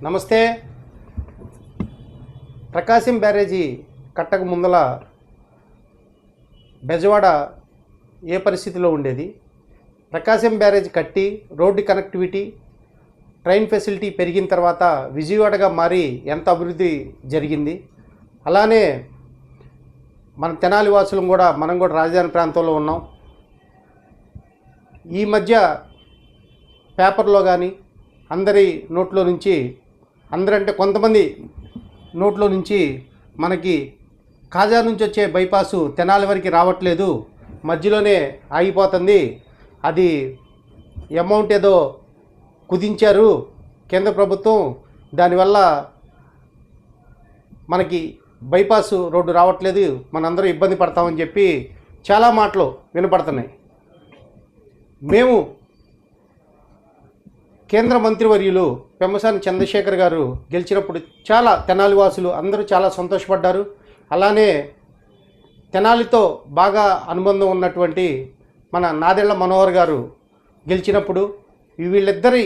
నమస్తే. ప్రకాశం బ్యారేజీ కట్టక ముందల బెజవాడ ఏ పరిస్థితిలో ఉండేది? ప్రకాశం బ్యారేజీ కట్టి రోడ్డు కనెక్టివిటీ, ట్రైన్ ఫెసిలిటీ పెరిగిన తర్వాత విజయవాడగా మారి ఎంత అభివృద్ధి జరిగింది? అలానే మన తెనాలి వాసులం కూడా మనం కూడా రాజధాని ప్రాంతంలో ఉన్నాం. ఈ మధ్య పేపర్లో కానీ అందరి నోట్లో నుంచి, అందరంటే కొంతమంది నోట్లో నుంచి మనకి కాజా నుంచి వచ్చే బైపాసు తెనాలి వరకు రావట్లేదు, మధ్యలోనే ఆగిపోతుంది, అది అమౌంట్ ఏదో కుదించారు కేంద్ర ప్రభుత్వం, దానివల్ల మనకి బైపాసు రోడ్డు రావట్లేదు, మనందరూ ఇబ్బంది పడతామని చెప్పి చాలా మాటలు వినపడుతున్నాయి. మేము కేంద్ర మంత్రివర్యులు పెమ్మసాని చంద్రశేఖర్ గారు గెలిచినప్పుడు చాలా తెనాలి వాసులు అందరూ చాలా సంతోషపడ్డారు. అలానే తెనాలితో బాగా అనుబంధం ఉన్నటువంటి మన నాదెళ్ల మనోహర్ గారు గెలిచినప్పుడు వీళ్ళిద్దరి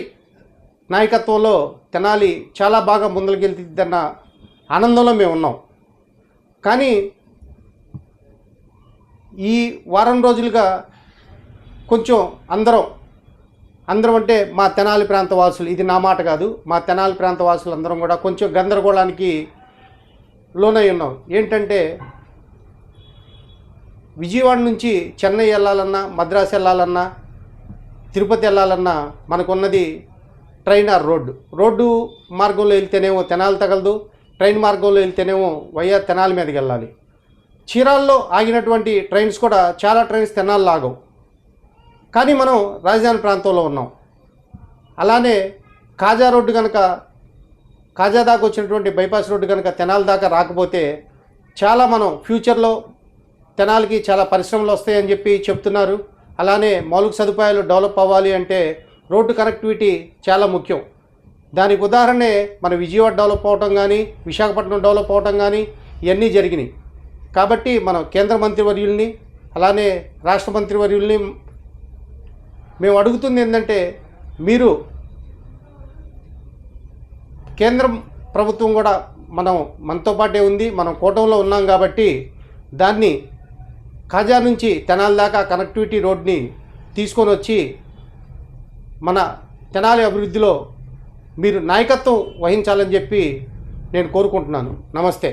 నాయకత్వంలో తెనాలి చాలా బాగా ముందరకెళ్తుందన్న ఆనందంలో మేము ఉన్నాం. కానీ ఈ వారం రోజులుగా కొంచెం అందరం అంటే మా తెనాలి ప్రాంత వాసులు, ఇది నా మాట కాదు, మా తెనాలి ప్రాంత వాసులు అందరం కూడా కొంచెం గందరగోళానికి లోనై ఉన్నాం. ఏంటంటే విజయవాడ నుంచి చెన్నై వెళ్ళాలన్నా, మద్రాసు వెళ్ళాలన్నా, తిరుపతి వెళ్ళాలన్నా మనకున్నది ట్రైన్ ఆర్ రోడ్డు మార్గంలో వెళ్తేనేమో తెనాలి తగలదు, ట్రైన్ మార్గంలో వెళ్తేనేమో వయ్యా తెనాలి మీదకి వెళ్ళాలి. చీరాల్లో ఆగినటువంటి ట్రైన్స్ కూడా చాలా ట్రైన్స్ తెనాలి ఆగవు. కానీ మనం రాజధాని ప్రాంతంలో ఉన్నాం. అలానే కాజా రోడ్డు కనుక, కాజా దాకా వచ్చినటువంటి బైపాస్ రోడ్డు కనుక తెనాలి దాకా రాకపోతే చాలా మనం ఫ్యూచర్లో తెనాలికి చాలా పరిశ్రమలు వస్తాయని చెప్పి చెప్తున్నారు. అలానే మౌలిక సదుపాయాలు డెవలప్ అవ్వాలి అంటే రోడ్డు కనెక్టివిటీ చాలా ముఖ్యం. దానికి ఉదాహరణే మన విజయవాడ డెవలప్ అవటం కానీ, విశాఖపట్నం డెవలప్ అవటం కానీ ఇవన్నీ జరిగినాయి. కాబట్టి మనం కేంద్ర మంత్రివర్యుల్ని అలానే రాష్ట్ర మంత్రివర్యుల్ని మేము అడుగుతుంది ఏంటంటే, మీరు కేంద్రం ప్రభుత్వం కూడా మనతో పాటే ఉంది, మనం కూటమిలో ఉన్నాం కాబట్టి దాన్ని కాజా నుంచి తెనాలి దాకా కనెక్టివిటీ రోడ్ని తీసుకొని వచ్చి మన తెనాలి అభివృద్ధిలో మీరు నాయకత్వం వహించాలని చెప్పి నేను కోరుకుంటున్నాను. నమస్తే.